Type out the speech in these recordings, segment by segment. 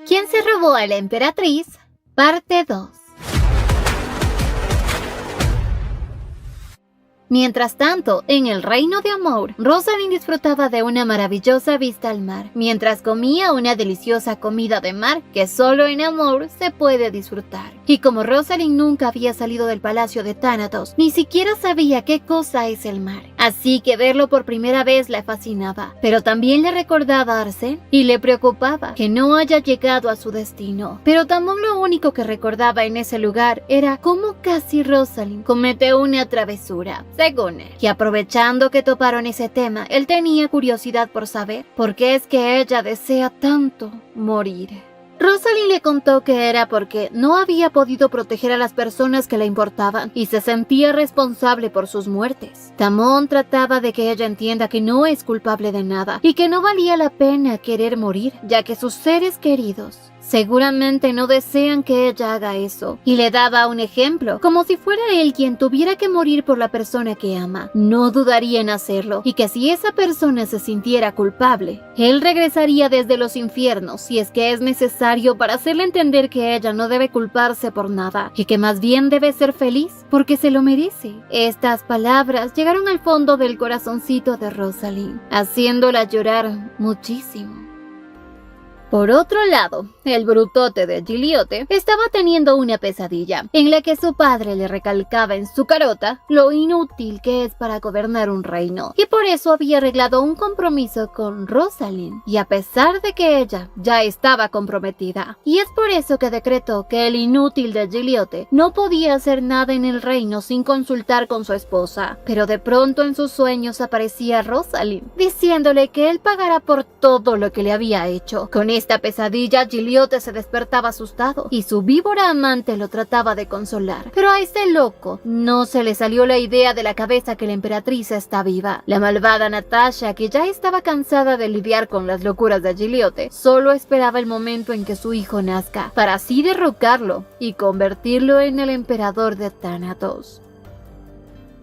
¿Quién se robó a la emperatriz? Parte 2. Mientras tanto, en el reino de Amor, Rosalind disfrutaba de una maravillosa vista al mar, mientras comía una deliciosa comida de mar que solo en Amor se puede disfrutar. Y como Rosalind nunca había salido del palacio de Thanatos, ni siquiera sabía qué cosa es el mar. Así que verlo por primera vez la fascinaba, pero también le recordaba a Arsène y le preocupaba que no haya llegado a su destino. Pero Tamón lo único que recordaba en ese lugar era cómo casi Rosalind comete una travesura, según él. Y aprovechando que toparon ese tema, él tenía curiosidad por saber por qué es que ella desea tanto morir. Rosalind le contó que era porque no había podido proteger a las personas que le importaban y se sentía responsable por sus muertes. Tamón trataba de que ella entienda que no es culpable de nada y que no valía la pena querer morir, ya que sus seres queridos seguramente no desean que ella haga eso, y le daba un ejemplo, como si fuera él quien tuviera que morir por la persona que ama. No dudaría en hacerlo, y que si esa persona se sintiera culpable, él regresaría desde los infiernos si es que es necesario para hacerle entender que ella no debe culparse por nada, y que más bien debe ser feliz porque se lo merece. Estas palabras llegaron al fondo del corazoncito de Rosalind, haciéndola llorar muchísimo. Por otro lado, el brutote de Gigliotti estaba teniendo una pesadilla, en la que su padre le recalcaba en su carota lo inútil que es para gobernar un reino, y por eso había arreglado un compromiso con Rosalind, y a pesar de que ella ya estaba comprometida, y es por eso que decretó que el inútil de Gigliotti no podía hacer nada en el reino sin consultar con su esposa. Pero de pronto en sus sueños aparecía Rosalind, diciéndole que él pagará por todo lo que le había hecho. Con esta pesadilla, Gigliotti se despertaba asustado y su víbora amante lo trataba de consolar. Pero a este loco no se le salió la idea de la cabeza que la emperatriz está viva. La malvada Natasha, que ya estaba cansada de lidiar con las locuras de Gigliotti, solo esperaba el momento en que su hijo nazca, para así derrocarlo y convertirlo en el emperador de Thanatos.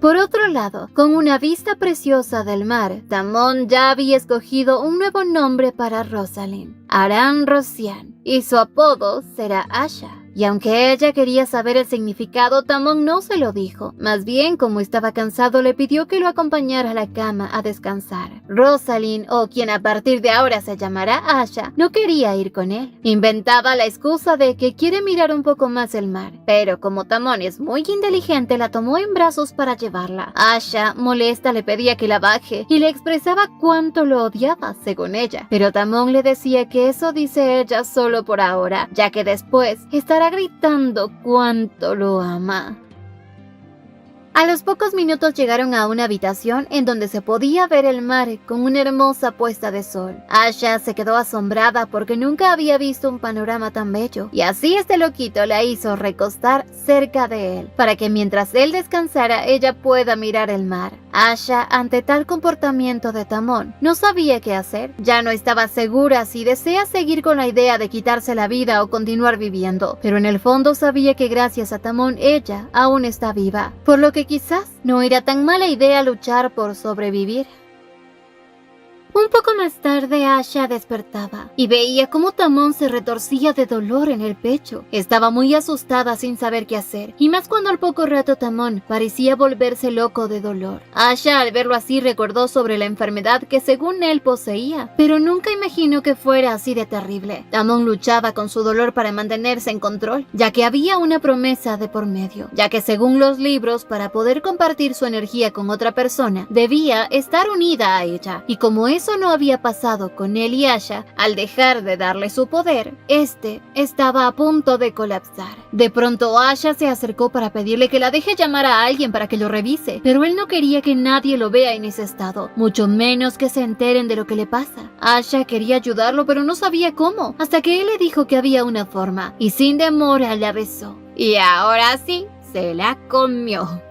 Por otro lado, con una vista preciosa del mar, Tamón ya había escogido un nuevo nombre para Rosalind, Aran Rosian, y su apodo será Asha. Y aunque ella quería saber el significado, Tamón no se lo dijo. Más bien, como estaba cansado, le pidió que lo acompañara a la cama a descansar. Rosalind, o quien a partir de ahora se llamará Asha, no quería ir con él. Inventaba la excusa de que quiere mirar un poco más el mar. Pero como Tamón es muy inteligente, la tomó en brazos para llevarla. Asha, molesta, le pedía que la baje y le expresaba cuánto lo odiaba, según ella. Pero Tamón le decía que eso dice ella solo por ahora, ya que después estará gritando cuánto lo ama. A los pocos minutos llegaron a una habitación en donde se podía ver el mar con una hermosa puesta de sol. Asha se quedó asombrada porque nunca había visto un panorama tan bello, y así este loquito la hizo recostar cerca de él, para que mientras él descansara ella pueda mirar el mar. Asha, ante tal comportamiento de Tamón, no sabía qué hacer. Ya no estaba segura si desea seguir con la idea de quitarse la vida o continuar viviendo, pero en el fondo sabía que gracias a Tamón ella aún está viva, por lo que quizás no era tan mala idea luchar por sobrevivir. Un poco más tarde, Asha despertaba y veía cómo Tamón se retorcía de dolor en el pecho. Estaba muy asustada sin saber qué hacer, y más cuando al poco rato Tamón parecía volverse loco de dolor. Asha, al verlo así, recordó sobre la enfermedad que según él poseía, pero nunca imaginó que fuera así de terrible. Tamón luchaba con su dolor para mantenerse en control, ya que había una promesa de por medio, ya que según los libros, para poder compartir su energía con otra persona, debía estar unida a ella, y como eso no había pasado con él y Asha, al dejar de darle su poder, este estaba a punto de colapsar. De pronto Asha se acercó para pedirle que la deje llamar a alguien para que lo revise, pero él no quería que nadie lo vea en ese estado, mucho menos que se enteren de lo que le pasa. Asha quería ayudarlo, pero no sabía cómo, hasta que él le dijo que había una forma, y sin demora la besó. Y ahora sí, se la comió.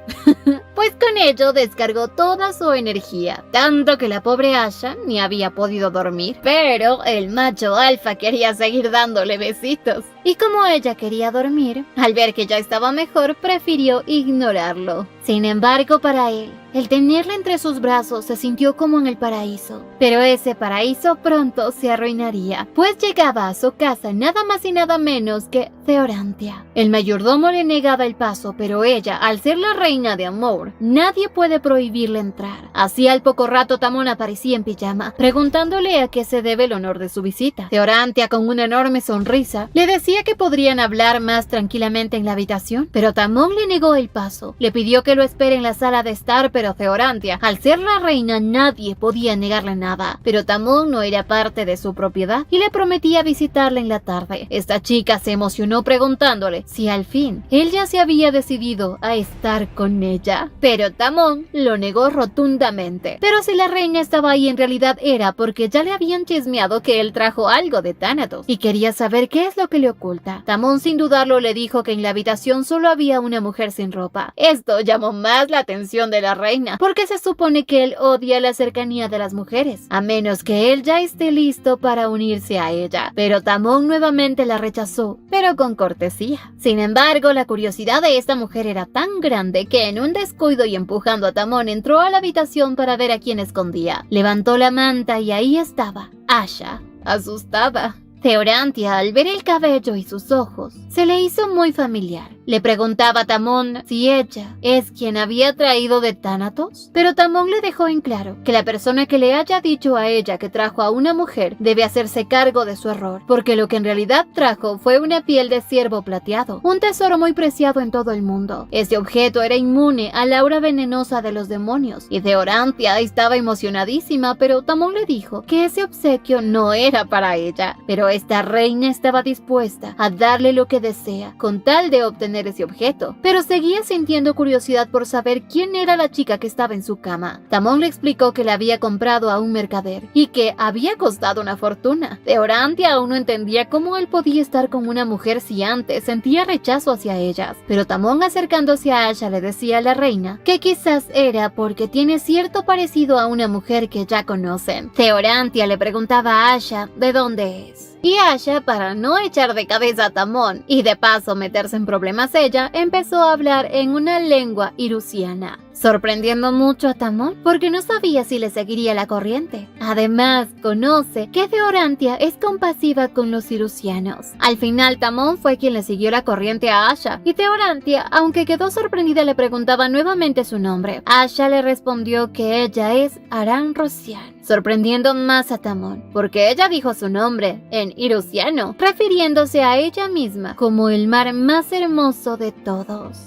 Pues con ello descargó toda su energía, tanto que la pobre Asha ni había podido dormir. Pero el macho alfa quería seguir dándole besitos. Y como ella quería dormir, al ver que ya estaba mejor, prefirió ignorarlo. Sin embargo, para él, el tenerla entre sus brazos se sintió como en el paraíso. Pero ese paraíso pronto se arruinaría, pues llegaba a su casa nada más y nada menos que Theorantia. El mayordomo le negaba el paso, pero ella, al ser la reina de Amor, nadie puede prohibirle entrar. Así al poco rato Tamón aparecía en pijama, preguntándole a qué se debe el honor de su visita. Theorantia, con una enorme sonrisa, le decía que podrían hablar más tranquilamente en la habitación, pero Tamón le negó el paso. Le pidió que lo espere en la sala de estar, pero Theorantia, al ser la reina, nadie podía negarle nada. Pero Tamón no era parte de su propiedad y le prometía visitarla en la tarde. Esta chica se emocionó preguntándole si al fin él ya se había decidido a estar con ella. Pero Tamón lo negó rotundamente. Pero si la reina estaba ahí, en realidad era porque ya le habían chismeado que él trajo algo de Thanatos y quería saber qué es lo que le oculta. Tamón sin dudarlo le dijo que en la habitación solo había una mujer sin ropa. Esto llamó más la atención de la reina, porque se supone que él odia la cercanía de las mujeres, a menos que él ya esté listo para unirse a ella. Pero Tamón nuevamente la rechazó, pero con cortesía. Sin embargo, la curiosidad de esta mujer era tan grande que en un descuido y empujando a Tamón entró a la habitación para ver a quién escondía. Levantó la manta y ahí estaba Asha, asustada. Theorantia, al ver el cabello y sus ojos, se le hizo muy familiar. Le preguntaba a Tamón si ella es quien había traído de Thanatos, pero Tamón le dejó en claro que la persona que le haya dicho a ella que trajo a una mujer debe hacerse cargo de su error, porque lo que en realidad trajo fue una piel de ciervo plateado, un tesoro muy preciado en todo el mundo. Este objeto era inmune al aura venenosa de los demonios, y Theorantia estaba emocionadísima, pero Tamón le dijo que ese obsequio no era para ella, pero esta reina estaba dispuesta a darle lo que desea, con tal de obtener ese objeto, pero seguía sintiendo curiosidad por saber quién era la chica que estaba en su cama. Tamón le explicó que la había comprado a un mercader y que había costado una fortuna. Theorantia aún no entendía cómo él podía estar con una mujer si antes sentía rechazo hacia ellas, pero Tamón, acercándose a Asha, le decía a la reina que quizás era porque tiene cierto parecido a una mujer que ya conocen. Theorantia le preguntaba a Asha de dónde es. Y Asha, para no echar de cabeza a Tamón y de paso meterse en problemas ella, empezó a hablar en una lengua irusiana, sorprendiendo mucho a Tamón porque no sabía si le seguiría la corriente. Además, conoce que Theorantia es compasiva con los irusianos. Al final, Tamón fue quien le siguió la corriente a Asha, y Theorantia, aunque quedó sorprendida, le preguntaba nuevamente su nombre. Asha le respondió que ella es Aran Rosian, sorprendiendo más a Tamón, porque ella dijo su nombre en irusiano, refiriéndose a ella misma como el mar más hermoso de todos.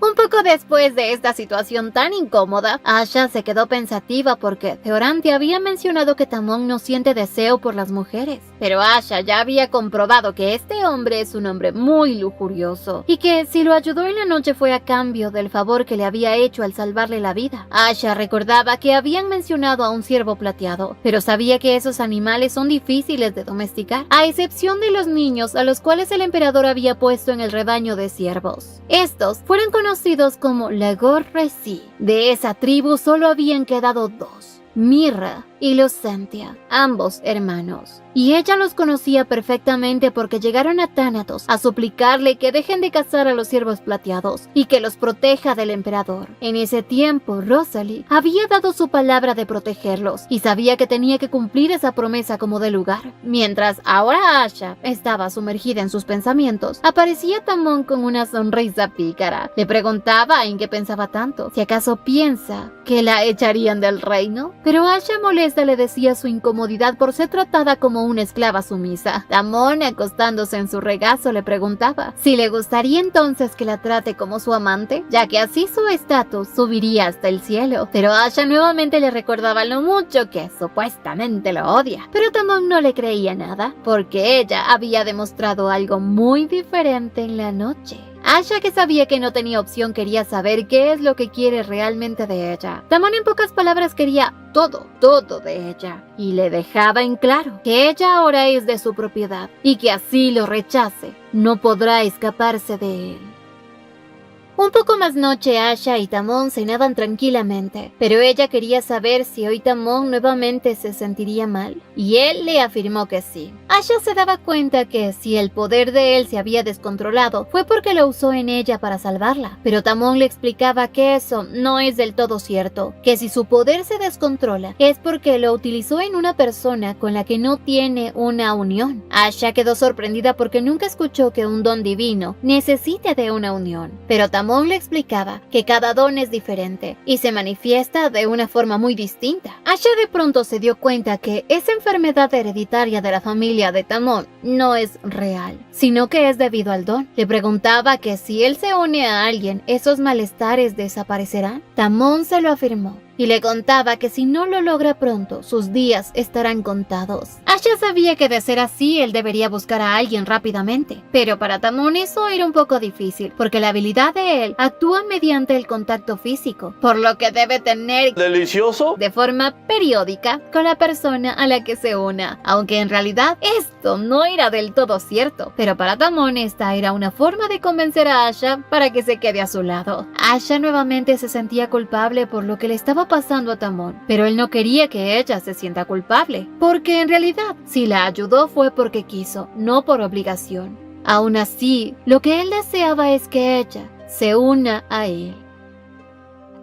Un poco después de esta situación tan incómoda, Asha se quedó pensativa porque Theorantia había mencionado que Tamón no siente deseo por las mujeres. Pero Asha ya había comprobado que este hombre es un hombre muy lujurioso y que si lo ayudó en la noche fue a cambio del favor que le había hecho al salvarle la vida. Asha recordaba que habían mencionado a un ciervo plateado, pero sabía que esos animales son difíciles de domesticar, a excepción de los niños a los cuales el emperador había puesto en el rebaño de ciervos. Estos fueron conocidos como Lagor Resi. De esa tribu solo habían quedado dos, Mirra y Lucentia, ambos hermanos. Y ella los conocía perfectamente porque llegaron a Thanatos a suplicarle que dejen de cazar a los ciervos plateados y que los proteja del emperador. En ese tiempo, Rosalie había dado su palabra de protegerlos y sabía que tenía que cumplir esa promesa como de lugar. Mientras ahora Asha estaba sumergida en sus pensamientos, aparecía Tamón con una sonrisa pícara. Le preguntaba en qué pensaba tanto, si acaso piensa que la echarían del reino. Pero Asha, molesta, le decía su incomodidad por ser tratada como una esclava sumisa. Tamón, acostándose en su regazo, le preguntaba si le gustaría entonces que la trate como su amante, ya que así su estatus subiría hasta el cielo. Pero Asha nuevamente le recordaba lo mucho que supuestamente lo odia. Pero Tamón no le creía nada, porque ella había demostrado algo muy diferente en la noche. Asha, que sabía que no tenía opción, quería saber qué es lo que quiere realmente de ella. Tamón, en pocas palabras, quería todo de ella, y le dejaba en claro que ella ahora es de su propiedad y que así lo rechace, no podrá escaparse de él. Un poco más noche, Asha y Tamon cenaban tranquilamente, pero ella quería saber si hoy Tamon nuevamente se sentiría mal, y él le afirmó que sí. Asha se daba cuenta que si el poder de él se había descontrolado fue porque lo usó en ella para salvarla, pero Tamon le explicaba que eso no es del todo cierto, que si su poder se descontrola es porque lo utilizó en una persona con la que no tiene una unión. Asha quedó sorprendida porque nunca escuchó que un don divino necesite de una unión, pero Tamon le explicaba que cada don es diferente y se manifiesta de una forma muy distinta. Asha de pronto se dio cuenta que esa enfermedad hereditaria de la familia de Tamon no es real, sino que es debido al don. Le preguntaba que si él se une a alguien, ¿esos malestares desaparecerán? Tamon se lo afirmó y le contaba que si no lo logra pronto, sus días estarán contados. Asha sabía que de ser así, él debería buscar a alguien rápidamente, pero para Tamon eso era un poco difícil, porque la habilidad de él actúa mediante el contacto físico, por lo que debe tener delicioso de forma periódica con la persona a la que se una, aunque en realidad esto no era del todo cierto, pero para Tamon esta era una forma de convencer a Asha para que se quede a su lado. Asha nuevamente se sentía culpable por lo que le estaba pasando a Tamon, pero él no quería que ella se sienta culpable, porque en realidad si la ayudó fue porque quiso, no por obligación. Aún así, lo que él deseaba es que ella se una a él.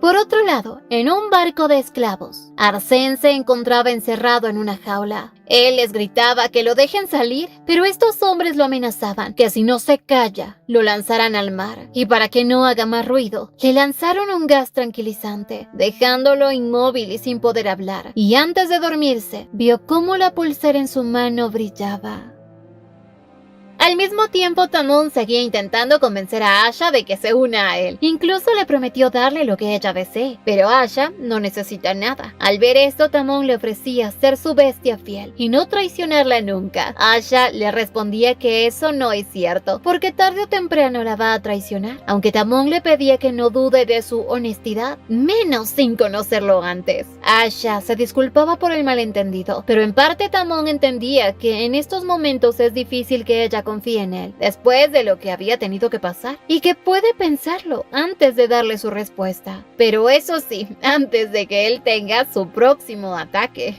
Por otro lado, en un barco de esclavos, Arsène se encontraba encerrado en una jaula. Él les gritaba que lo dejen salir, pero estos hombres lo amenazaban que si no se calla, lo lanzarán al mar. Y para que no haga más ruido, le lanzaron un gas tranquilizante, dejándolo inmóvil y sin poder hablar. Y antes de dormirse, vio cómo la pulsera en su mano brillaba. Al mismo tiempo, Tamon seguía intentando convencer a Asha de que se una a él. Incluso le prometió darle lo que ella desee, pero Asha no necesita nada. Al ver esto, Tamon le ofrecía ser su bestia fiel y no traicionarla nunca. Asha le respondía que eso no es cierto, porque tarde o temprano la va a traicionar. Aunque Tamon le pedía que no dude de su honestidad, menos sin conocerlo antes. Asha se disculpaba por el malentendido, pero en parte Tamon entendía que en estos momentos es difícil que ella confíe en él, después de lo que había tenido que pasar, y que puede pensarlo antes de darle su respuesta. Pero eso sí, antes de que él tenga su próximo ataque.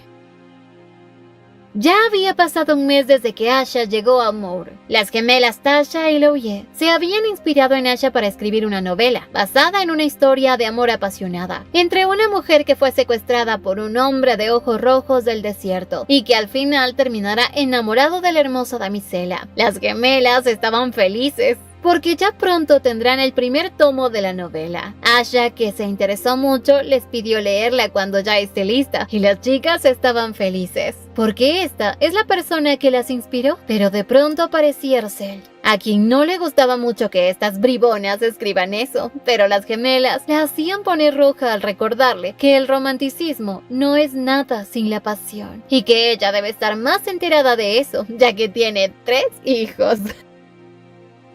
Ya había pasado un mes desde que Asha llegó a Moore. Las gemelas Tasha y Louie se habían inspirado en Asha para escribir una novela, basada en una historia de amor apasionada, entre una mujer que fue secuestrada por un hombre de ojos rojos del desierto, y que al final terminará enamorado de la hermosa damisela. Las gemelas estaban felices, porque ya pronto tendrán el primer tomo de la novela. Asha, que se interesó mucho, les pidió leerla cuando ya esté lista, y las chicas estaban felices, porque esta es la persona que las inspiró. Pero de pronto aparecía Arcel, a quien no le gustaba mucho que estas bribonas escriban eso, pero las gemelas la hacían poner roja al recordarle que el romanticismo no es nada sin la pasión, y que ella debe estar más enterada de eso, ya que tiene 3 hijos.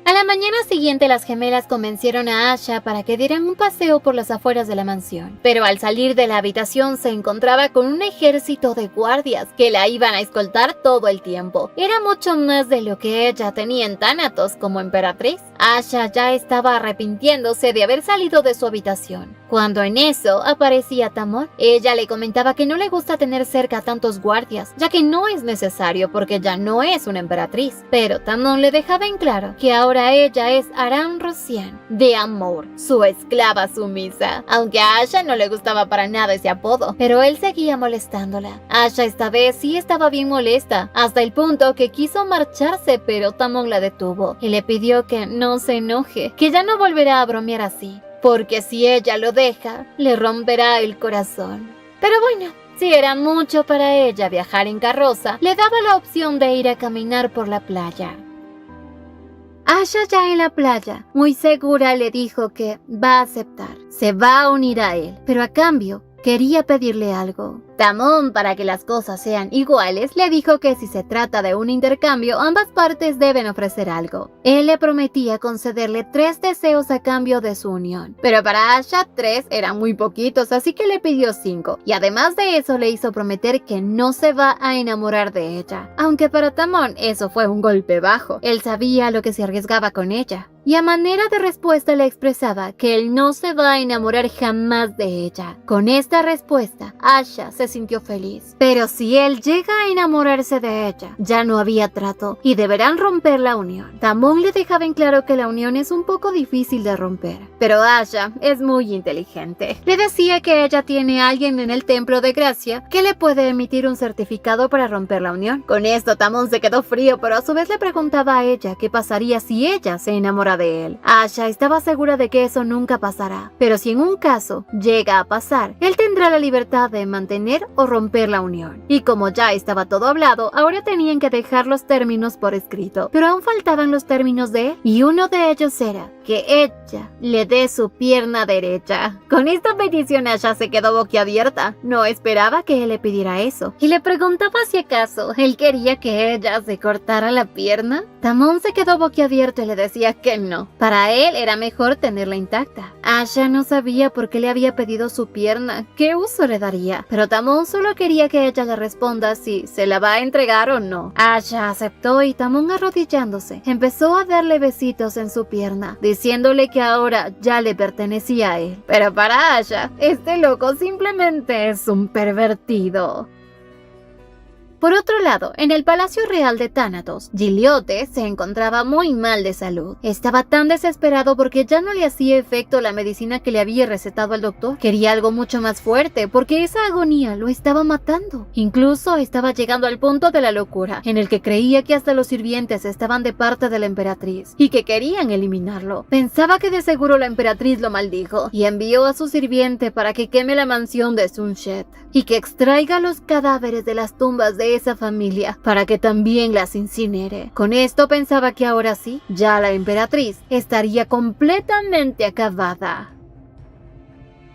A la mañana siguiente, las gemelas convencieron a Asha para que dieran un paseo por las afueras de la mansión, pero al salir de la habitación se encontraba con un ejército de guardias que la iban a escoltar todo el tiempo. Era mucho más de lo que ella tenía en Thanatos como emperatriz. Asha ya estaba arrepintiéndose de haber salido de su habitación, cuando en eso aparecía Tamon. Ella le comentaba que no le gusta tener cerca a tantos guardias, ya que no es necesario porque ya no es una emperatriz, pero Tamon le dejaba en claro que ahora ella es Aram Rosian de Amor, su esclava sumisa, aunque a Asha no le gustaba para nada ese apodo, pero él seguía molestándola. Asha esta vez sí estaba bien molesta, hasta el punto que quiso marcharse, pero Tamon la detuvo y le pidió que no se enoje, que ya no volverá a bromear así, porque si ella lo deja, le romperá el corazón. Pero bueno, si era mucho para ella viajar en carroza, le daba la opción de ir a caminar por la playa. Asha, ya en la playa, muy segura, le dijo que va a aceptar, se va a unir a él, pero a cambio quería pedirle algo. Tamon, para que las cosas sean iguales, le dijo que si se trata de un intercambio, ambas partes deben ofrecer algo. Él le prometía concederle 3 deseos a cambio de su unión, pero para Asha 3 eran muy poquitos, así que le pidió 5, y además de eso le hizo prometer que no se va a enamorar de ella, aunque para Tamon eso fue un golpe bajo. Él sabía lo que se arriesgaba con ella. y a manera de respuesta le expresaba que él no se va a enamorar jamás de ella. Con esta respuesta, Asha se sintió feliz. Pero si él llega a enamorarse de ella, ya no había trato y deberán romper la unión. Tamón le dejaba en claro que la unión es un poco difícil de romper, pero Asha es muy inteligente. Le decía que ella tiene a alguien en el templo de Gracia que le puede emitir un certificado para romper la unión. Con esto Tamón se quedó frío, pero a su vez le preguntaba a ella qué pasaría si ella se enamora de él. Asha estaba segura de que eso nunca pasará, pero si en un caso llega a pasar, él tendrá la libertad de mantener o romper la unión. Y como ya estaba todo hablado, ahora tenían que dejar los términos por escrito, pero aún faltaban los términos de él, y uno de ellos era que ella le dé su pierna derecha. Con esta petición Asha se quedó boquiabierta, no esperaba que él le pidiera eso, y le preguntaba si acaso él quería que ella se cortara la pierna. Tamón se quedó boquiabierto y le decía que no, para él era mejor tenerla intacta. Asha no sabía por qué le había pedido su pierna, qué uso le daría, pero Tamón solo quería que ella le responda si se la va a entregar o no. Asha aceptó y Tamón, arrodillándose, empezó a darle besitos en su pierna, diciéndole que ahora ya le pertenecía a él. Pero para Asha, este loco simplemente es un pervertido. Por otro lado, en el Palacio Real de Thanatos, Giliote se encontraba muy mal de salud. Estaba tan desesperado porque ya no le hacía efecto la medicina que le había recetado el doctor. Quería algo mucho más fuerte porque esa agonía lo estaba matando. Incluso estaba llegando al punto de la locura, en el que creía que hasta los sirvientes estaban de parte de la emperatriz y que querían eliminarlo. Pensaba que de seguro la emperatriz lo maldijo y envió a su sirviente para que queme la mansión de Sunshet y que extraiga los cadáveres de las tumbas de esa familia para que también las incinere. Con esto pensaba que ahora sí, ya la emperatriz estaría completamente acabada.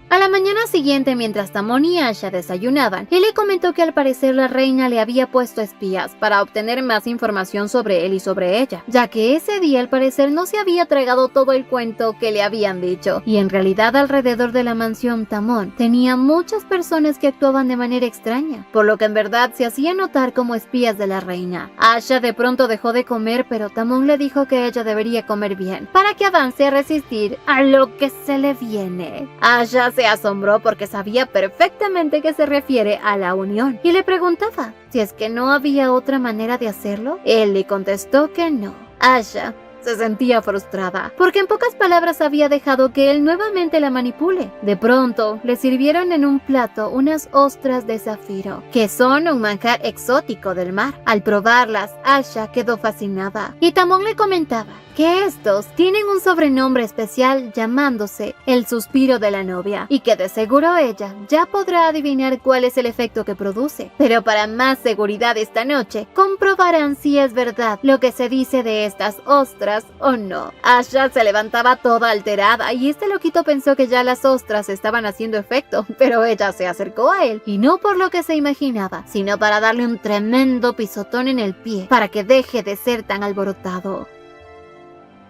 A la mañana siguiente, mientras Tamón y Asha desayunaban, él le comentó que al parecer la reina le había puesto espías para obtener más información sobre él y sobre ella, ya que ese día al parecer no se había tragado todo el cuento que le habían dicho, y en realidad alrededor de la mansión Tamón tenía muchas personas que actuaban de manera extraña, por lo que en verdad se hacía notar como espías de la reina. Asha de pronto dejó de comer, pero Tamón le dijo que ella debería comer bien, para que avance a resistir a lo que se le viene. Asha se asombró porque sabía perfectamente que se refiere a la unión y le preguntaba si es que no había otra manera de hacerlo. Él le contestó que no. Asha se sentía frustrada, porque en pocas palabras había dejado que él nuevamente la manipule. De pronto, le sirvieron en un plato unas ostras de zafiro, que son un manjar exótico del mar. Al probarlas, Asha quedó fascinada, y Tamón le comentaba que estos tienen un sobrenombre especial llamándose el suspiro de la novia, y que de seguro ella ya podrá adivinar cuál es el efecto que produce. Pero para más seguridad esta noche, comprobarán si es verdad lo que se dice de estas ostras o no. Asha se levantaba toda alterada y este loquito pensó que ya las ostras estaban haciendo efecto, pero ella se acercó a él, y no por lo que se imaginaba, sino para darle un tremendo pisotón en el pie para que deje de ser tan alborotado.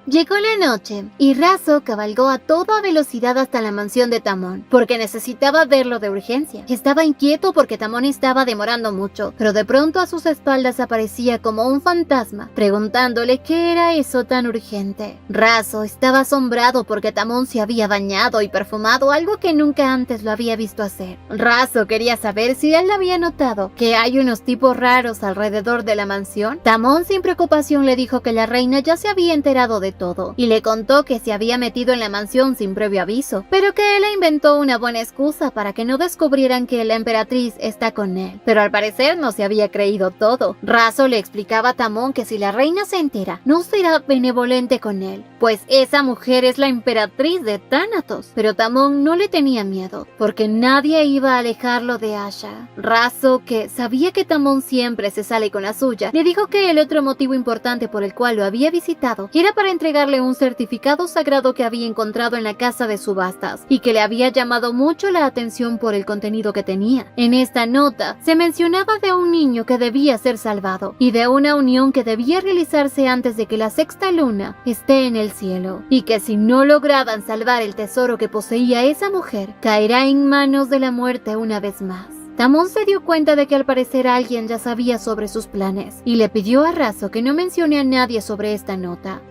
Llegó la noche y Razo cabalgó a toda velocidad hasta la mansión de Tamón, porque necesitaba verlo de urgencia. Estaba inquieto porque Tamón estaba demorando mucho, pero de pronto a sus espaldas aparecía como un fantasma, preguntándole qué era eso tan urgente. Razo estaba asombrado porque Tamón se había bañado y perfumado, algo que nunca antes lo había visto hacer. Razo quería saber si él había notado que hay unos tipos raros alrededor de la mansión. Tamón sin preocupación le dijo que la reina ya se había enterado de todo y le contó que se había metido en la mansión sin previo aviso, pero que él le inventó una buena excusa para que no descubrieran que la emperatriz está con él. Pero al parecer no se había creído todo. Razo le explicaba a Tamón que si la reina se entera, no será benevolente con él, pues esa mujer es la emperatriz de Thanatos. Pero Tamón no le tenía miedo, porque nadie iba a alejarlo de Asha. Razo, que sabía que Tamón siempre se sale con la suya, le dijo que el otro motivo importante por el cual lo había visitado era para entregarle un certificado sagrado que había encontrado en la casa de subastas y que le había llamado mucho la atención por el contenido que tenía. En esta nota se mencionaba de un niño que debía ser salvado y de una unión que debía realizarse antes de que la sexta luna esté en el cielo, y que si no lograban salvar el tesoro que poseía esa mujer, caerá en manos de la muerte una vez más. Tamón se dio cuenta de que al parecer alguien ya sabía sobre sus planes y le pidió a Razo que no mencione a nadie sobre esta nota.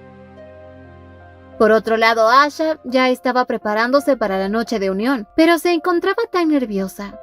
Por otro lado, Asha ya estaba preparándose para la noche de unión, pero se encontraba tan nerviosa.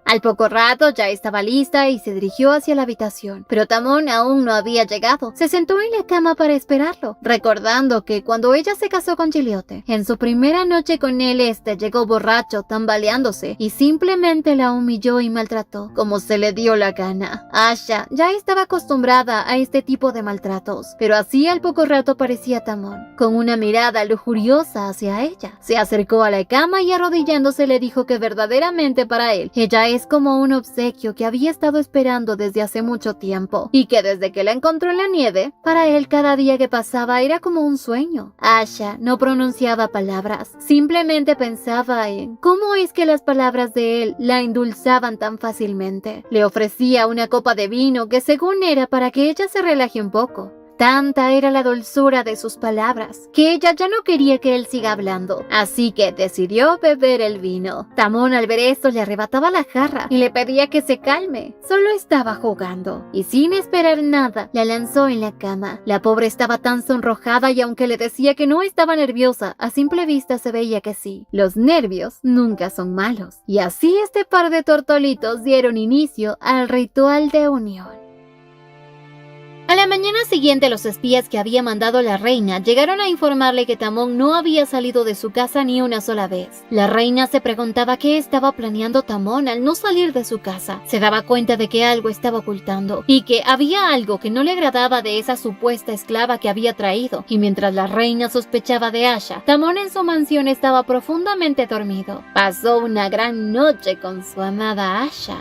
Al poco rato ya estaba lista y se dirigió hacia la habitación, pero Tamón aún no había llegado. Se sentó en la cama para esperarlo, recordando que cuando ella se casó con Giliote, en su primera noche con él llegó borracho, tambaleándose, y simplemente la humilló y maltrató, como se le dio la gana. Asha ya estaba acostumbrada a este tipo de maltratos, pero así al poco rato aparecía Tamón, con una mirada lujuriosa hacia ella. Se acercó a la cama y arrodillándose le dijo que verdaderamente para él, ella es como un obsequio que había estado esperando desde hace mucho tiempo, y que desde que la encontró en la nieve, para él cada día que pasaba era como un sueño. Asha no pronunciaba palabras, simplemente pensaba en cómo es que las palabras de él la endulzaban tan fácilmente. Le ofrecía una copa de vino que según era para que ella se relaje un poco. Tanta era la dulzura de sus palabras que ella ya no quería que él siga hablando, así que decidió beber el vino. Tamón al ver esto le arrebataba la jarra y le pedía que se calme. Solo estaba jugando y sin esperar nada la lanzó en la cama. La pobre estaba tan sonrojada y aunque le decía que no estaba nerviosa, a simple vista se veía que sí. Los nervios nunca son malos. Y así este par de tortolitos dieron inicio al ritual de unión. A la mañana siguiente, los espías que había mandado la reina llegaron a informarle que Tamón no había salido de su casa ni una sola vez. La reina se preguntaba qué estaba planeando Tamón al no salir de su casa. Se daba cuenta de que algo estaba ocultando y que había algo que no le agradaba de esa supuesta esclava que había traído. Y mientras la reina sospechaba de Asha, Tamón en su mansión estaba profundamente dormido. Pasó una gran noche con su amada Asha.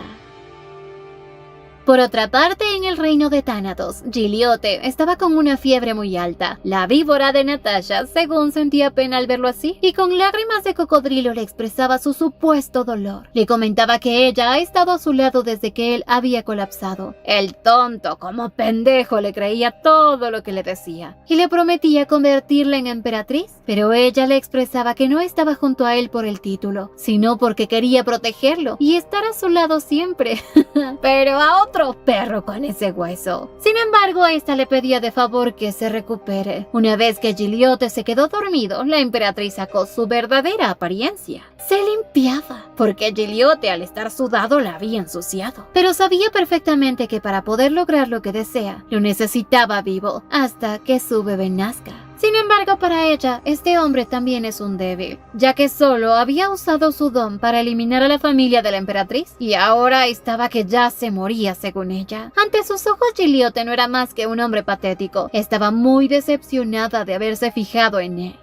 Por otra parte, en el reino de Thanatos, Giliote estaba con una fiebre muy alta. La víbora de Natasha, según sentía pena al verlo así, y con lágrimas de cocodrilo le expresaba su supuesto dolor. Le comentaba que ella ha estado a su lado desde que él había colapsado. El tonto, como pendejo, le creía todo lo que le decía, y le prometía convertirla en emperatriz, pero ella le expresaba que no estaba junto a él por el título, sino porque quería protegerlo y estar a su lado siempre. Pero a otro perro con ese hueso. Sin embargo, esta le pedía de favor que se recupere. Una vez que Giliote se quedó dormido, la emperatriz sacó su verdadera apariencia. Se limpiaba, porque Giliote al estar sudado la había ensuciado. Pero sabía perfectamente que para poder lograr lo que desea, lo necesitaba vivo, hasta que su bebé nazca. Sin embargo, para ella, este hombre también es un débil, ya que solo había usado su don para eliminar a la familia de la emperatriz, y ahora estaba que ya se moría según ella. Ante sus ojos, Giliote no era más que un hombre patético. Estaba muy decepcionada de haberse fijado en él.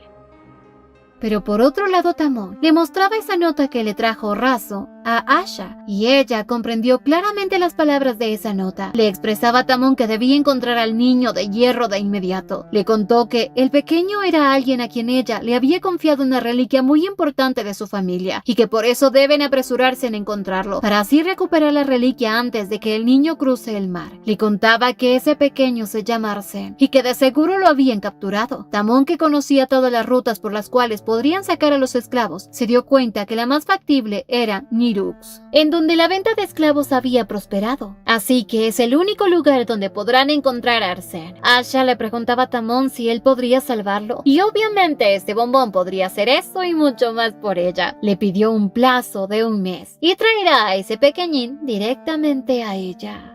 Pero por otro lado, Tamón le mostraba esa nota que le trajo Razo a Asha, y ella comprendió claramente las palabras de esa nota. Le expresaba a Tamón que debía encontrar al niño de hierro de inmediato. Le contó que el pequeño era alguien a quien ella le había confiado una reliquia muy importante de su familia, y que por eso deben apresurarse en encontrarlo, para así recuperar la reliquia antes de que el niño cruce el mar. Le contaba que ese pequeño se llama Arsène, y que de seguro lo habían capturado. Tamón, que conocía todas las rutas por las cuales podrían sacar a los esclavos, se dio cuenta que la más factible era Nirux, en donde la venta de esclavos había prosperado. Así que es el único lugar donde podrán encontrar a Arsène. Asha le preguntaba a Tamón si él podría salvarlo, y obviamente este bombón podría hacer eso y mucho más por ella. Le pidió un plazo de 1 mes y traerá a ese pequeñín directamente a ella.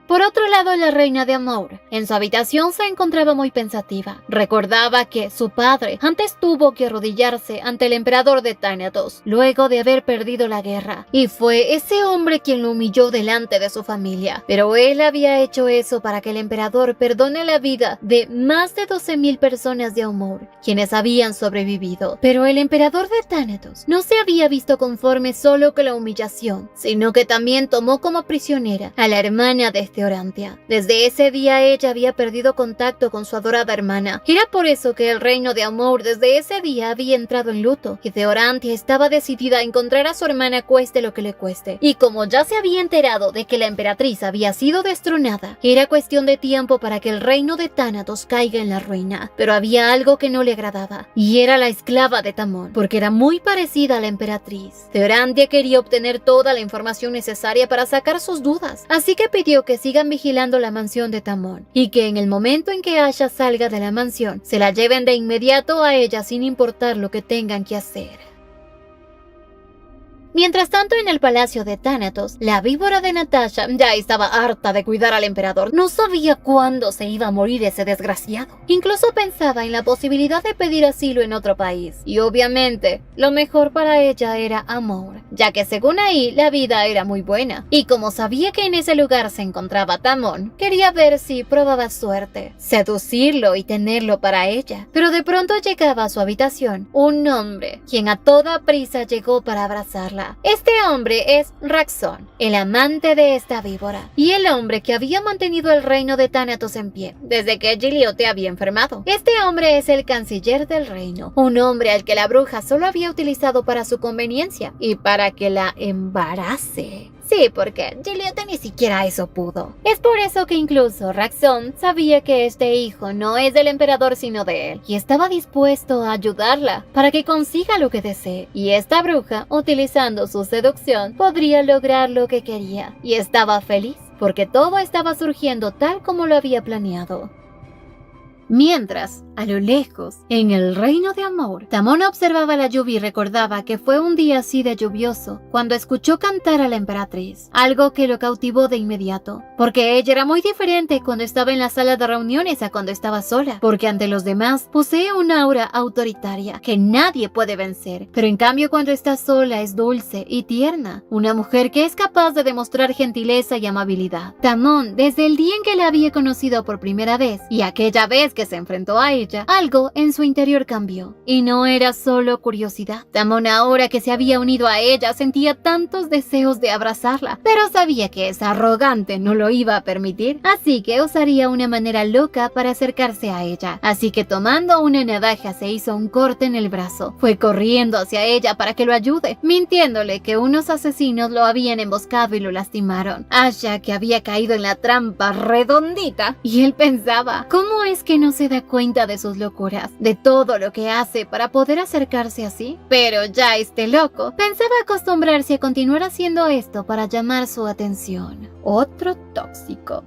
Por otro lado, la reina de Amour, en su habitación se encontraba muy pensativa. Recordaba que su padre antes tuvo que arrodillarse ante el emperador de Thanatos, luego de haber perdido la guerra, y fue ese hombre quien lo humilló delante de su familia. Pero él había hecho eso para que el emperador perdone la vida de más de 12,000 personas de Amour, quienes habían sobrevivido. Pero el emperador de Thanatos no se había visto conforme solo con la humillación, sino que también tomó como prisionera a la hermana de este Orantia. Desde ese día ella había perdido contacto con su adorada hermana. Era por eso que el reino de Amour desde ese día había entrado en luto, y Orantia estaba decidida a encontrar a su hermana cueste lo que le cueste. Y como ya se había enterado de que la emperatriz había sido destronada, era cuestión de tiempo para que el reino de Thanatos caiga en la ruina. Pero había algo que no le agradaba, y era la esclava de Tamón, porque era muy parecida a la emperatriz. Orantia quería obtener toda la información necesaria para sacar sus dudas, así que pidió que si sigan vigilando la mansión de Tamon y que en el momento en que Asha salga de la mansión, se la lleven de inmediato a ella sin importar lo que tengan que hacer. Mientras tanto, en el palacio de Thanatos, la víbora de Natasha ya estaba harta de cuidar al emperador. No sabía cuándo se iba a morir ese desgraciado. Incluso pensaba en la posibilidad de pedir asilo en otro país. Y obviamente, lo mejor para ella era Amor, ya que según ahí, la vida era muy buena. Y como sabía que en ese lugar se encontraba Tamon, quería ver si probaba suerte, seducirlo y tenerlo para ella. Pero de pronto llegaba a su habitación un hombre, quien a toda prisa llegó para abrazarla. Este hombre es Raxón, el amante de esta víbora, y el hombre que había mantenido el reino de Thanatos en pie desde que Giliote había enfermado. Este hombre es el canciller del reino, un hombre al que la bruja solo había utilizado para su conveniencia y para que la embarace. Sí, porque Giliote ni siquiera eso pudo. Es por eso que incluso Raxón sabía que este hijo no es del emperador sino de él, y estaba dispuesto a ayudarla para que consiga lo que desee. Y esta bruja, utilizando su seducción, podría lograr lo que quería, y estaba feliz, porque todo estaba surgiendo tal como lo había planeado. Mientras, a lo lejos, en el reino de Amor, Tamon observaba la lluvia y recordaba que fue un día así de lluvioso cuando escuchó cantar a la emperatriz, algo que lo cautivó de inmediato, porque ella era muy diferente cuando estaba en la sala de reuniones a cuando estaba sola, porque ante los demás posee una aura autoritaria que nadie puede vencer, pero en cambio cuando está sola es dulce y tierna, una mujer que es capaz de demostrar gentileza y amabilidad. Tamon, desde el día en que la había conocido por primera vez y aquella vez que se enfrentó a ella, algo en su interior cambió. Y no era solo curiosidad. Tamon, ahora que se había unido a ella, sentía tantos deseos de abrazarla, pero sabía que esa arrogante no lo iba a permitir, así que usaría una manera loca para acercarse a ella. Así que tomando una navaja se hizo un corte en el brazo. Fue corriendo hacia ella para que lo ayude, mintiéndole que unos asesinos lo habían emboscado y lo lastimaron. Asha, que había caído en la trampa redondita, y él pensaba, ¿cómo es que no se da cuenta de sus locuras, de todo lo que hace para poder acercarse así? Pero ya este loco pensaba acostumbrarse a continuar haciendo esto para llamar su atención. Otro tóxico.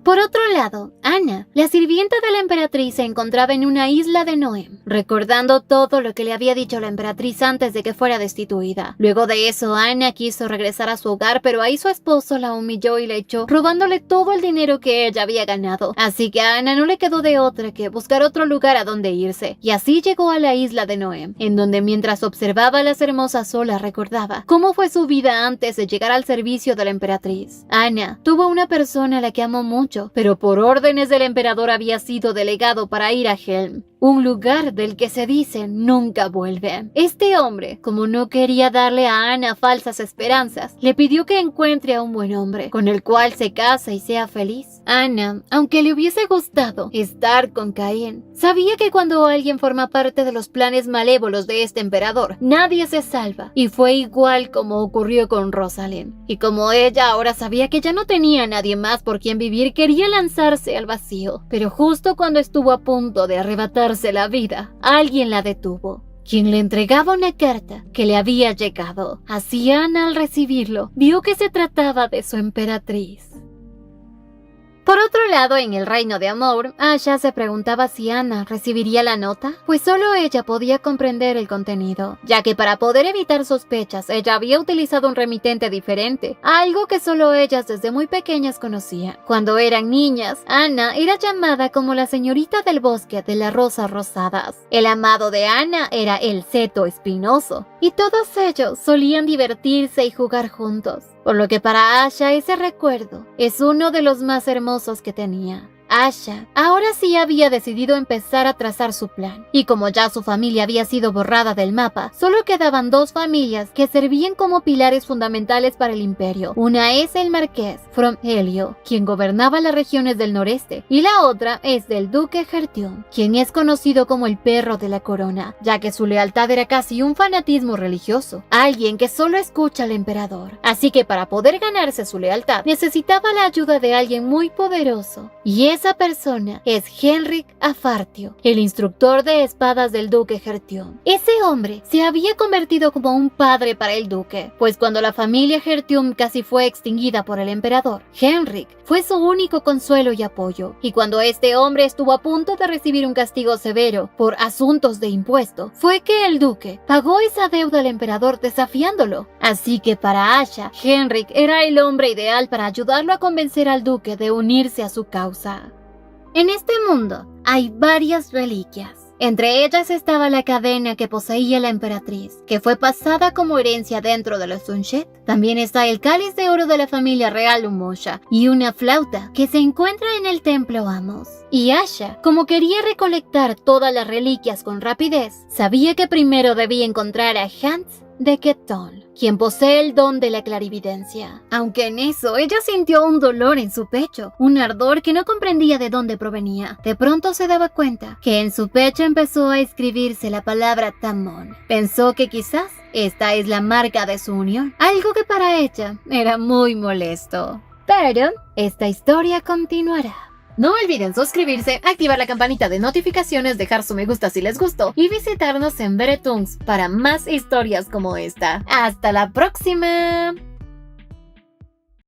Por otro lado, Anna, la sirvienta de la emperatriz, se encontraba en una isla de Noem, recordando todo lo que le había dicho la emperatriz antes de que fuera destituida. Luego de eso, Anna quiso regresar a su hogar, pero ahí su esposo la humilló y la echó, robándole todo el dinero que ella había ganado. Así que a Anna no le quedó de otra que buscar otro lugar a donde irse, y así llegó a la isla de Noem, en donde mientras observaba a las hermosas olas recordaba cómo fue su vida antes de llegar al servicio de la emperatriz. Anna tuvo una persona a la que amó mucho, pero por órdenes del emperador había sido delegado para ir a Helm, un lugar del que se dice nunca vuelve. Este hombre, como no quería darle a Anna falsas esperanzas, le pidió que encuentre a un buen hombre, con el cual se case y sea feliz. Anna, aunque le hubiese gustado estar con Cain, sabía que cuando alguien forma parte de los planes malévolos de este emperador, nadie se salva, y fue igual como ocurrió con Rosalind. Y como ella ahora sabía que ya no tenía a nadie más por quien vivir, quería lanzarse al vacío, pero justo cuando estuvo a punto de arrebatarse la vida, alguien la detuvo, quien le entregaba una carta que le había llegado. Así Anna, al recibirlo, vio que se trataba de su emperatriz. Por otro lado, en el reino de Amor, Asha se preguntaba si Anna recibiría la nota, pues solo ella podía comprender el contenido, ya que para poder evitar sospechas, ella había utilizado un remitente diferente, algo que solo ellas desde muy pequeñas conocían. Cuando eran niñas, Anna era llamada como la señorita del bosque de las rosas rosadas. El amado de Anna era el seto espinoso, y todos ellos solían divertirse y jugar juntos. Por lo que para Asha ese recuerdo es uno de los más hermosos que tenía. Asha ahora sí había decidido empezar a trazar su plan, y como ya su familia había sido borrada del mapa, solo quedaban dos familias que servían como pilares fundamentales para el imperio. Una es el marqués From Helio, quien gobernaba las regiones del noreste, y la otra es del duque Hertium, quien es conocido como el perro de la corona, ya que su lealtad era casi un fanatismo religioso, alguien que solo escucha al emperador. Así que para poder ganarse su lealtad, necesitaba la ayuda de alguien muy poderoso, y esa persona es Henrik Afartio, el instructor de espadas del duque Hertium. Ese hombre se había convertido como un padre para el duque, pues cuando la familia Hertium casi fue extinguida por el emperador, Henrik fue su único consuelo y apoyo, y cuando este hombre estuvo a punto de recibir un castigo severo por asuntos de impuesto, fue que el duque pagó esa deuda al emperador desafiándolo. Así que para Asha, Henrik era el hombre ideal para ayudarlo a convencer al duque de unirse a su causa. En este mundo hay varias reliquias. Entre ellas estaba la cadena que poseía la emperatriz, que fue pasada como herencia dentro de los Sunshet. También está el cáliz de oro de la familia real Umosha y una flauta que se encuentra en el templo Amos. Y Asha, como quería recolectar todas las reliquias con rapidez, sabía que primero debía encontrar a Hans de Ketton, quien posee el don de la clarividencia. Aunque en eso ella sintió un dolor en su pecho, un ardor que no comprendía de dónde provenía. De pronto se daba cuenta que en su pecho empezó a escribirse la palabra Tamón. Pensó que quizás esta es la marca de su unión, algo que para ella era muy molesto. Pero esta historia continuará. No olviden suscribirse, activar la campanita de notificaciones, dejar su me gusta si les gustó y visitarnos en Veretungs para más historias como esta. ¡Hasta la próxima!